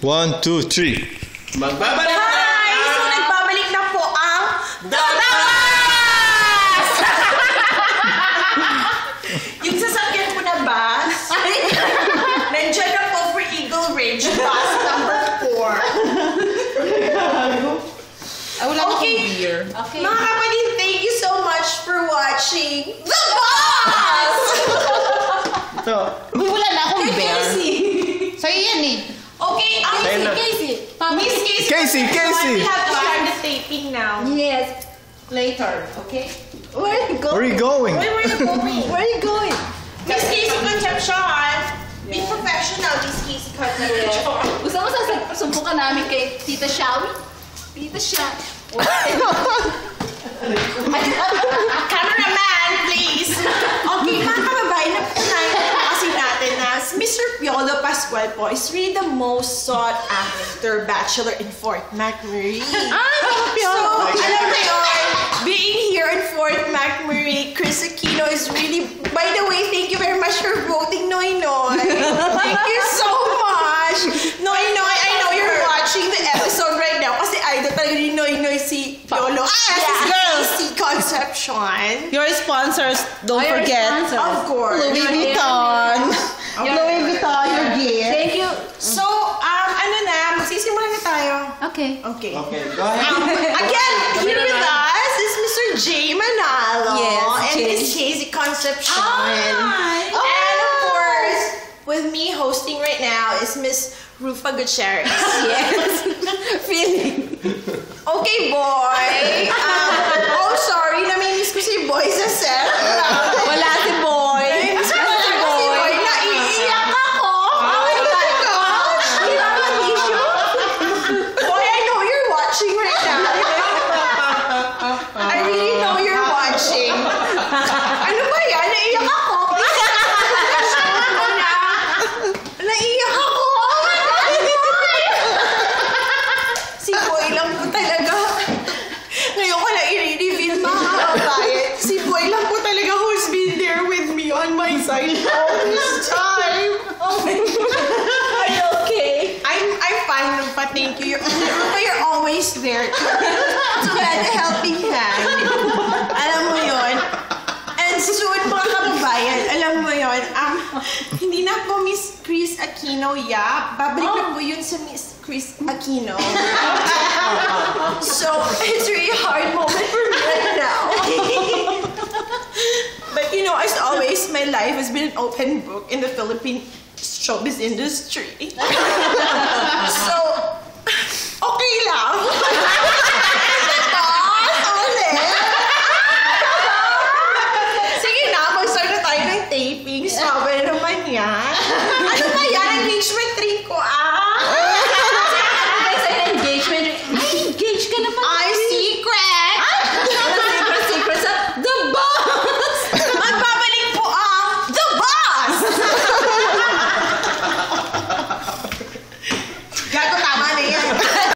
1, 2, 3. Magbabalik na! Hi! So, nagbabalik na po ang Damas! Yung sasakyan ko na bus, nandiyan na po for Eagle Ridge, bus number 4. Okay. Mga kapatid, thank you so much for watching The Boss! Wala na akong bear. Sa'yo yan eh. Okay, Casey. Miss Casey. Casey. We have to start the taping now. Yes. Later, okay? Where are you going? Where are you going? Where are you going? Miss Casey Concepcion. Be professional, Miss Casey Concepcion. Gusto mo sumpukan namin kay Tita Shawi? Tita Shawi. Cameraman, please. Okay, mga kababayan, napunayan kasi natin na Mr. Piolo Pascual po is really the most sought after bachelor in Fort McMurray. So, alam mo yun, being here in Fort McMurray, Chris Aquino is really, by the way, thank you very much for voting Noy Noy. Thank you so much. Noy Noy, I know you're watching the episode right now kasi idol talaga ni Noy Noy si Piolo. Si Concepcion. Your sponsors, don't forget. Of course. Louis Vuitton. Louis Vuitton, your gift. Thank you. So, ano na, magsisimula na tayo. Okay. Okay. Okay, go ahead. Again, here with us is Mr. Jay Manalo. Yes, and Jay. Miss Casey Concepcion. Hi. And of course, with me hosting right now is Miss Rufa Gutierrez. Yes. Feeling. Okay, boy. Oh, sorry. Namimiss ko si Boy sa set. Wala si Boy. Si Boy. Naiiyak ako. Oh my gosh. Kailangan issue. Boy, I know you're watching right now. I really know you're watching. Ano ba yan? Naiiyak ako. Naiiyak ako. Oh my God, Boy. Si Boy lang po talaga. Ngayon ko na i-reveal mga kababayan. Si Boy lang po talaga who's been there with me on my side all this time. Oh my God. Are you okay? I'm fine, Rupa. Thank you. Rupa, you're always there to lend a helping hand. Alam mo yun. And soon, mga kababayan, alam mo yun, hindi na po Miss Chris Aquino, babalik na po yun sa Miss Chris Aquino. So, it's a really hard moment for me right now. But you know, as always, my life has been an open book in the Philippine showbiz industry.